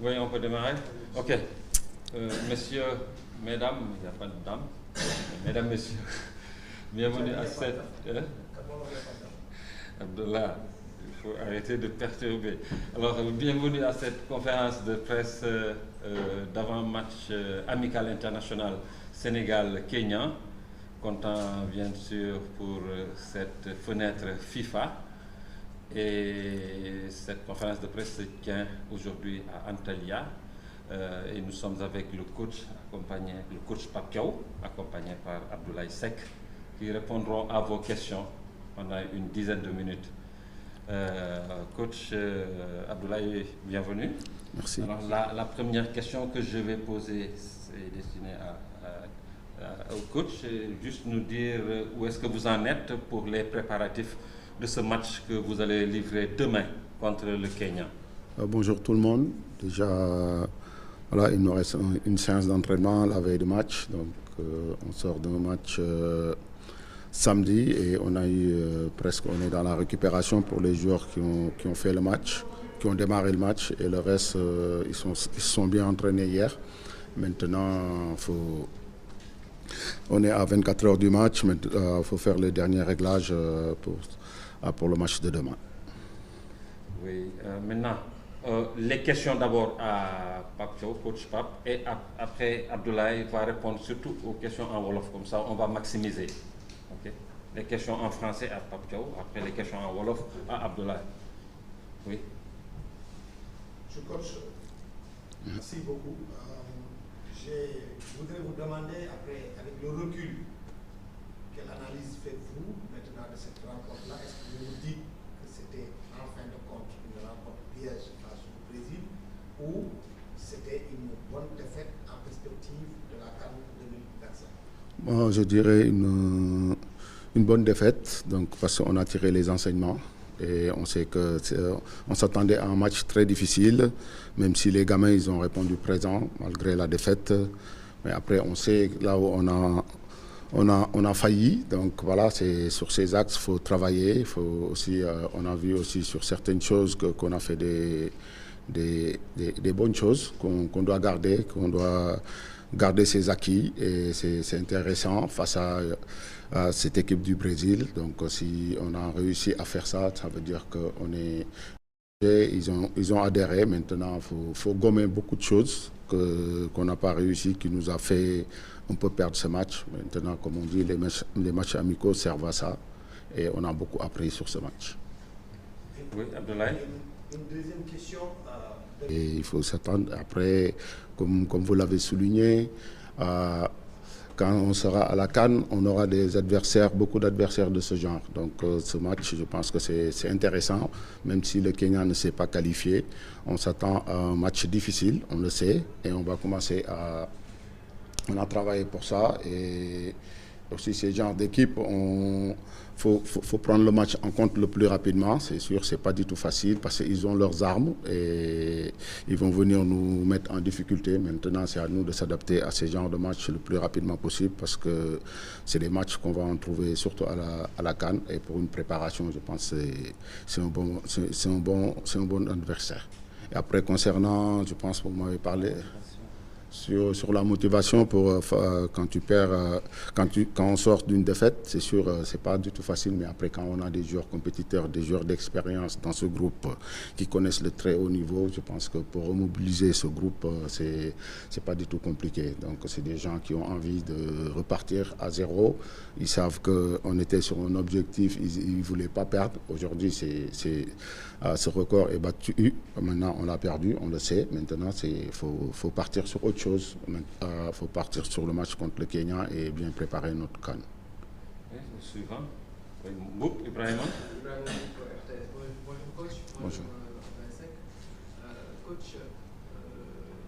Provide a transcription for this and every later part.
Oui, on peut démarrer. Ok. Messieurs, mesdames, il n'y a pas de dames. Mesdames, messieurs, bienvenue à cette. Abdullah, il faut arrêter de perturber. Alors, bienvenue à cette conférence de presse d'avant-match amical international Sénégal-Kenya. Content, bien sûr, pour cette fenêtre FIFA. Et cette conférence de presse se tient aujourd'hui à Antalya. Et nous sommes avec le coach Pape Thiaw, accompagné par Abdoulaye Seck, qui répondront à vos questions pendant une dizaine de minutes. Coach Abdoulaye, bienvenue. Merci. Alors la première question que je vais poser est destinée au coach. Juste nous dire où est-ce que vous en êtes pour les préparatifs de ce match que vous allez livrer demain contre le Kenya. Bonjour tout le monde. Déjà, voilà, il nous reste une séance d'entraînement la veille de match. Donc, on sort d'un match samedi et on est dans la récupération pour les joueurs qui ont fait le match, qui ont démarré le match. Et le reste, ils se sont bien entraînés hier. Maintenant, on est à 24 heures du match. Il faut faire les derniers réglages pour le match de demain. Oui, maintenant, les questions d'abord à Pape Thiaw, coach Pape, et après Abdoulaye va répondre surtout aux questions en Wolof, comme ça on va maximiser. Okay? Les questions en français à Pape Thiaw, après les questions en Wolof à Abdoulaye. Oui. Je coach. Merci beaucoup. Je voudrais vous demander, après, avec le recul, quelle analyse faites-vous maintenant de cette rencontre-là? Est-ce que vous vous dites que c'était en fin de compte une rencontre piège face au Brésil ou c'était une bonne défaite en perspective de la CAN 2025? Bon, je dirais une bonne défaite, donc, parce qu'on a tiré les enseignements. Et on sait qu'on s'attendait à un match très difficile, même si les gamins ils ont répondu présent malgré la défaite. Mais après, on sait là où on a failli. Donc voilà, c'est sur ces axes qu'il faut travailler. Il faut aussi, on a vu aussi sur certaines choses qu'on a fait des bonnes choses qu'on doit garder ses acquis. Et c'est intéressant face à cette équipe du Brésil. Donc si on a réussi à faire ça, ça veut dire ils ont adhéré. Maintenant, il faut gommer beaucoup de choses qu'on n'a pas réussi, qui nous a fait un peu perdre ce match. Maintenant, comme on dit, les matchs amicaux servent à ça. Et on a beaucoup appris sur ce match. Oui, Abdoulaye. Une deuxième question. Et il faut s'attendre. Après, comme vous l'avez souligné, quand on sera à la CAN, on aura beaucoup d'adversaires de ce genre. Donc ce match, je pense que c'est intéressant, même si le Kenya ne s'est pas qualifié. On s'attend à un match difficile, on le sait, et on va commencer on a travaillé pour ça. Et aussi, ces genres d'équipe, faut prendre le match en compte le plus rapidement. C'est sûr, c'est pas du tout facile parce qu'ils ont leurs armes et ils vont venir nous mettre en difficulté. Maintenant, c'est à nous de s'adapter à ces genres de matchs le plus rapidement possible parce que c'est des matchs qu'on va en trouver surtout à la CAN. Et pour une préparation, je pense que c'est un bon adversaire. Et après, concernant, je pense que vous m'avez parlé sur la motivation pour quand tu perds, quand on sort d'une défaite, c'est sûr, c'est pas du tout facile. Mais après, quand on a des joueurs compétiteurs, des joueurs d'expérience dans ce groupe qui connaissent le très haut niveau, je pense que pour remobiliser ce groupe, c'est pas du tout compliqué. Donc, c'est des gens qui ont envie de repartir à zéro. Ils savent qu'on était sur un objectif, ils voulaient pas perdre. Aujourd'hui, ce record est battu. Maintenant, on l'a perdu, on le sait. Maintenant, faut partir sur autre chose. Il faut partir sur le match contre le Kenya et bien préparer notre CAN. Oui, suivant. Mboup, Ibrahima. Bonjour coach. Bonjour. Coach,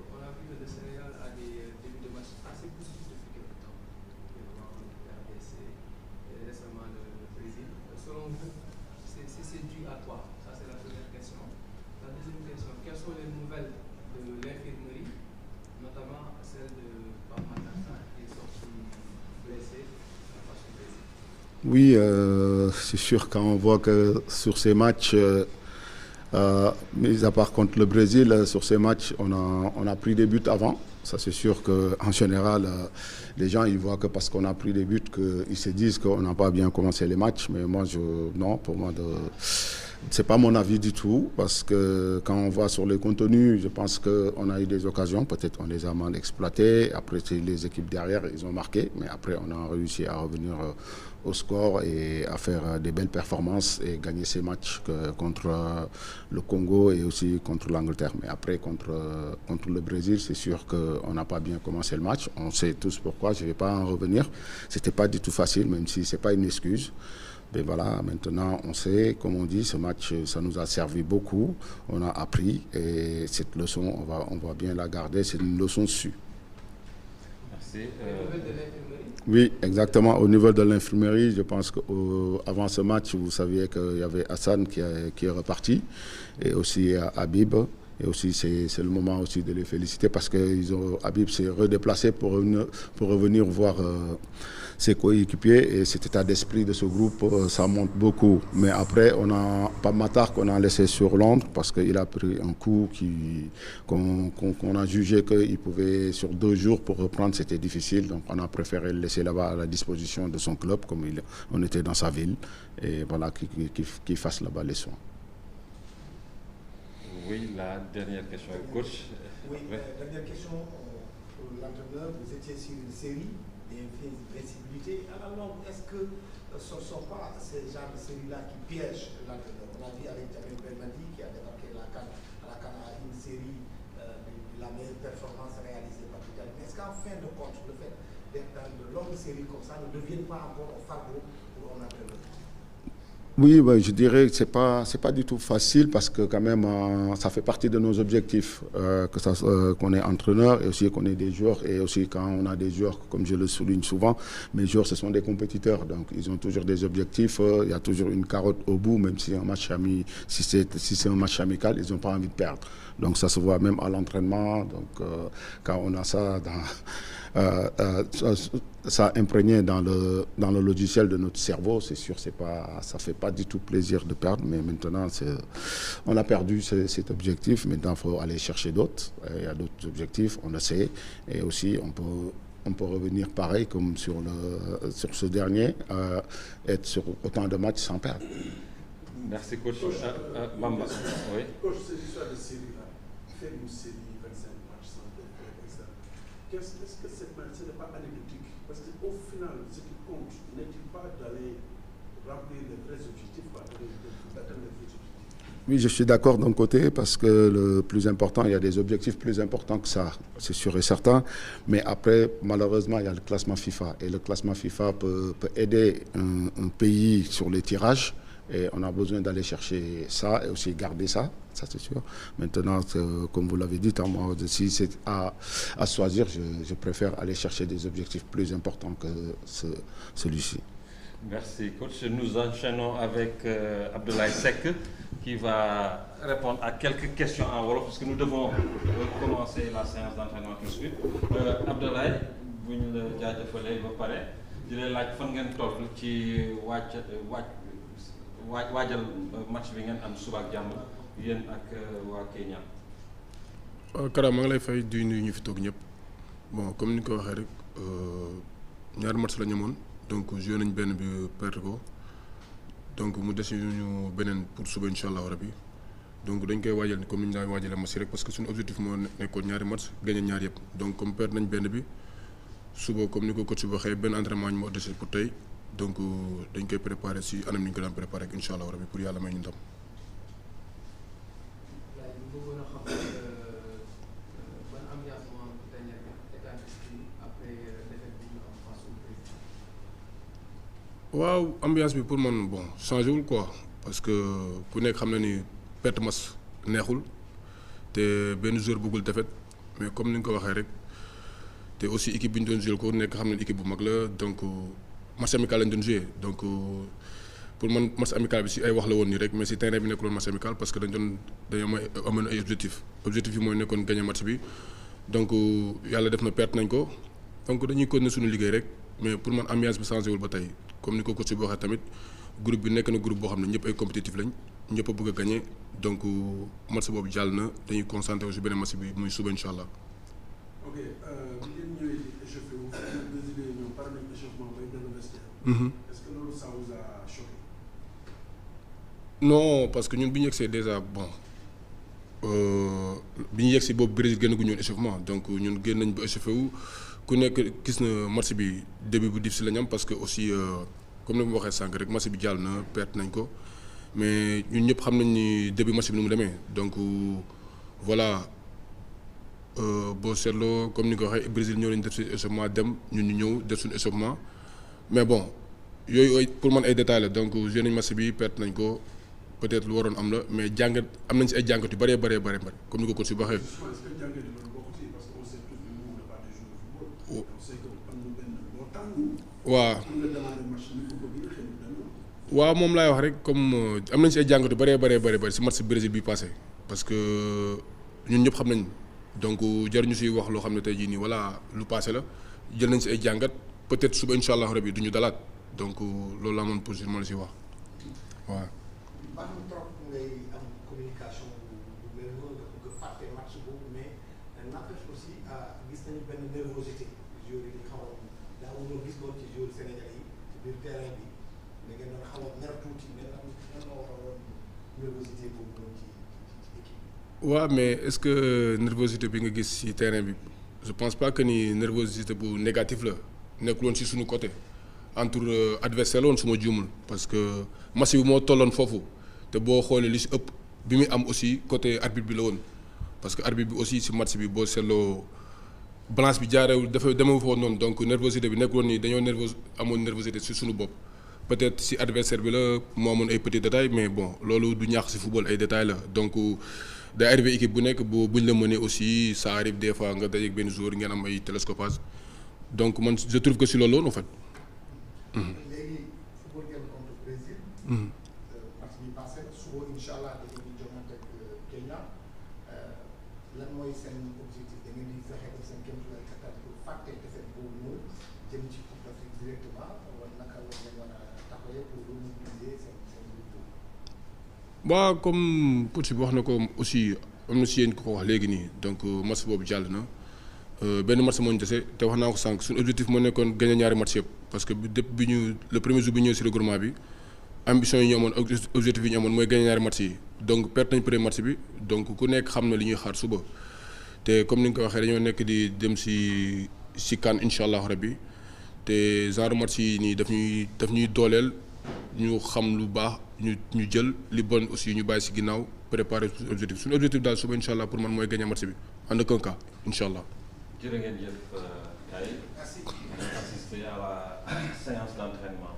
on a vu que le Sénégal a des débuts de match assez positifs depuis quelques temps. Devant le RDC et récemment le Brésil. Selon vous, c'est dû à quoi? Ça, c'est la première question. La deuxième question, quelles sont les nouvelles de l'infirmerie, notamment celle de Pape Matar qui est sorti blessé face au Brésil? Oui, c'est sûr, quand on voit que sur ces matchs, Mis à part contre le Brésil, sur ces matchs, on a pris des buts avant. Ça, c'est sûr qu'en général, les gens ils voient que parce qu'on a pris des buts, qu'ils se disent qu'on n'a pas bien commencé les matchs. Mais moi, non, pour moi, c'est pas mon avis du tout. Parce que quand on voit sur le contenu, je pense qu'on a eu des occasions. Peut-être on les a mal exploitées. Après, c'est les équipes derrière, ils ont marqué. Mais après, on a réussi à revenir au score et à faire des belles performances et gagner ces matchs contre le Congo et aussi contre l'Angleterre. Mais après, contre le Brésil, c'est sûr qu'on n'a pas bien commencé le match. On sait tous pourquoi, je ne vais pas en revenir. Ce n'était pas du tout facile, même si ce n'est pas une excuse. Mais voilà, maintenant, on sait, comme on dit, ce match, ça nous a servi beaucoup. On a appris et cette leçon, on va bien la garder. C'est une leçon su. Merci. Oui, exactement. Au niveau de l'infirmerie, je pense qu'avant ce match, vous saviez qu'il y avait Hassan qui est reparti et aussi Habib. Et aussi, c'est le moment aussi de les féliciter parce que Habib s'est redéplacé pour revenir voir ses coéquipiers et cet état d'esprit de ce groupe, ça monte beaucoup. Mais après, on a pas Matar qu'on a laissé sur Londres parce qu'il a pris un coup qu'on a jugé qu'il pouvait, sur 2 jours pour reprendre, c'était difficile. Donc on a préféré le laisser là-bas à la disposition de son club, comme on était dans sa ville. Et voilà, qu'il fasse là-bas les soins. Oui, la dernière question, coach. Oui, dernière question pour l'entraîneur. Vous étiez sur une série d'invincibilité. Alors, est-ce que ce ne sont pas ces genres de séries-là qui piègent l'entraîneur? On a vu avec Jamel Belmadi qui a débarqué à la CAN à une série de la meilleure performance réalisée par l'Italie. Mais est-ce qu'en fin de compte, le fait d'être dans de longues séries comme ça ne devienne pas encore un fardeau pour un entraîneur? Oui, ben, je dirais que c'est pas du tout facile parce que quand même, ça fait partie de nos objectifs, qu'on est entraîneur et aussi qu'on est des joueurs. Et aussi quand on a des joueurs, comme je le souligne souvent, mes joueurs, ce sont des compétiteurs. Donc, ils ont toujours des objectifs. Il y a toujours une carotte au bout, même si c'est un match amical, ils n'ont pas envie de perdre. Donc, ça se voit même à l'entraînement. Donc, quand on a ça ça imprégné dans le logiciel de notre cerveau, c'est sûr, ça fait pas du tout plaisir de perdre, mais maintenant on a perdu cet objectif. Maintenant, il faut aller chercher d'autres. Il y a d'autres objectifs, on le sait, et aussi on peut revenir pareil comme sur ce dernier, être sur autant de matchs sans perdre. Merci coach. Bamba. Oui. Coach, cette histoire de série-là, faire une série 25 matchs sans perdre, etc. Est-ce que cette match n'est pas anecdotique? Parce qu'au final, ce qui compte n'est-il pas d'aller remplir les vrais objectifs, d'atteindre les vrais objectifs? Oui, je suis d'accord d'un côté parce que le plus important, il y a des objectifs plus importants que ça, c'est sûr et certain. Mais après, malheureusement, il y a le classement FIFA. Et le classement FIFA peut aider un pays sur les tirages. Et on a besoin d'aller chercher ça et aussi garder ça c'est sûr. Maintenant, comme vous l'avez dit, moi, si c'est à choisir, je préfère aller chercher des objectifs plus importants que celui-ci. Merci coach. Nous enchaînons avec Abdoulaye Seck qui va répondre à quelques questions en wolof parce que nous devons commencer la séance d'entraînement tout de suite. Abdoulaye, bu ñu la jaajëfalee ba pare di la laaj fan ngeen toll ci waajal match bi ngeen am suba ak jàmm yéen ak waa Kenya. Kara maa ngi lay fay di nuyu ñu fi toog ñëpp bon comme ni ko waxee rek ñaari match la ñu amoon donc joué nañ benn bi perte ko donc mu des ñu beneen pour suba incha allah rabi donc dañ koy waajal comme ni ñu daan waajalee match rek parce que suñu objectif moo nekkoon ñaari match gagné ñaar yëpp donc comme perte nañ benn bi suba comme ni ko coach bi waxee benn entraînement ñu moo dese pour tey donc dañ koy préparer si anam ni ñu ko daan préparer incha allah rabi pour yàlla may ñu ndam. waaw ambiance bi pour man bon changé wul quoi parce que ku nekk xam na ni perte match neexul te benn joueur bëggul défaite mais comme ni nga ko waxee rek te aussi équipe bi ñu doon joué ko nekk xam na équipe bu mag la donc match amical lañ doon joué donc pour man match amical bi si ay wax la woon nii rek mais si terrain bi nekkuloon match amical parce que dañoo amoon ay objectif yi mooy nekkoon gagné match bi donc yàlla def na perte nañ ko donc dañuy continuer suñu liggéey rek mais pour man ambiance bi changé wul ba tey. comme ni ko coach bi waxee tamit groupe bi nekk na groupe boo xam ne ñëpp ay compétitif lañ ñëpp a bëgg a gagné donc match boobu jàll na dañuy concentré aussi beneen match bi muy suba incha allah. ok bi ngeen ñëwee di échauffé wu Brésil ñoom pare nañ échauffement bay dellu vestiaire. est-ce que loolu ça vous a choqué. non parce que ñun bi ñu yegsee déjà bon bi ñu yegsi boobu Brésil génn gu ñoon échauffement donc ñun génn nañ ba échauffé wu ku nekk gis na match bi début bu difficile la ñu am parce que aussi comme ni ma waxee sànq rek match bi jàll na perte nañ ko mais ñun ñëpp xam nañ ni début match bi ni mu demee donc voilà boo seetloo comme ni nga ko waxee Brésil ñëw nañ def si échauffement dem ñun ñu ñëw def suñu échauffement mais bon yooyu pour man ay détails la donc joué nañ match bi perte nañ ko. peut-être lu waroon am la mais jàngat am nañ ci ay jàngat yu bëree bëree bëri comme ni ko coach si waxee. est-ce que jàngat yi loolu bokk ci parce que on sait tous que nous on n'est pas des joueurs de football. on sait que am na benn boo tàng. waaw pour nga démarrer match ni football bi xëy na waaw moom laay wax rek comme am nañ ci ay jàngat yu bëree bëri si match Brésil bi passé parce que ñun ñëpp xam nañ donc jaruñu si wax loo xam ne tey jii nii voilà lu passé la jël nañ si ay jàngat peut-être suba incha allah rabi du ñu dalaat donc loolu laa mën pour la si wax waaw. baax na trop ngay am communication bu mel noonu nga fàtte match boobu mais n'empêche aussi gis nañu benn nervosité joueurs yi xaw a daawuñoo gis loolu ci joueurs Sénégal yi ci biir terrain bi da ngeen doon xaw a mer tuuti mais lan moo waroon nervosité boobu noonu ci équipe bi. waaw mais est-ce que nervosité bi nga gis ci terrain bi je pense pas que ni nervosité bu négatif la nekkul woon ci suñu côté entre adversaire la woon su ma juumul parce que match bi moo tolloon foofu. te boo xoolee li si ëpp bi muy am aussi côté arbitre bi la woon parce que arbitre bi aussi si match bi boo seetloo balance bi jaarewul dafa demewu fa woon noonu donc nervosité bi nekkul woon ni dañoo amoon nervosité si suñu bopp peut-être si adversaire bi la moo amoon ay petits détails mais bon loolu du ñaax si football ay détails la donc day arrivé équipe bu nekk buñ la mënee aussi ça arrive des fois nga dajeeg benn joueur ngeen am ay télescopage donc man je trouve que si loolu woon en fait. léegi football ngeen contre Brésil. suba incha allah da ngeen di joŋante ak Kenya lan mooy seen objectif da ngeen di fexe ba seen kéemtulaay kattan pour fàtte defet boobu noonu jëm ci Coupe d'Afrique directement wala naka la ngeen mën a taxawee pour remobiliser seen groupe. waaw comme coach bi wax na ko aussi am na si yéen ku ko wax léegi nii donc match boobu jàll na benn match moo ñu dese te wax naa ko sànq suñu objectif moo nekkoon gagner ñaari match yëpp parce que depuis bi ñu le premier jour bi ñëw si regroupement bi. ambition yi ñu amoon objectif yi ñu amoon mooy gagner ñaari match yi donc perte nañ premier match bi donc ku nekk xam na li ñuy xaar suba te comme ni nga ko waxee dañoo nekk di dem si CAN incha allah rabbi te genre match yi nii daf ñuy dooleel ñu xam lu baax ñu jël li bon aussi ñu bàyyi si ginnaaw préparer suñu objectif daal suba incha allah pour man mooy gagner match bi en aucun cas incha allah. jërë ngeen jëf Gaye. Merci. On a assisté à la séance d'entraînement.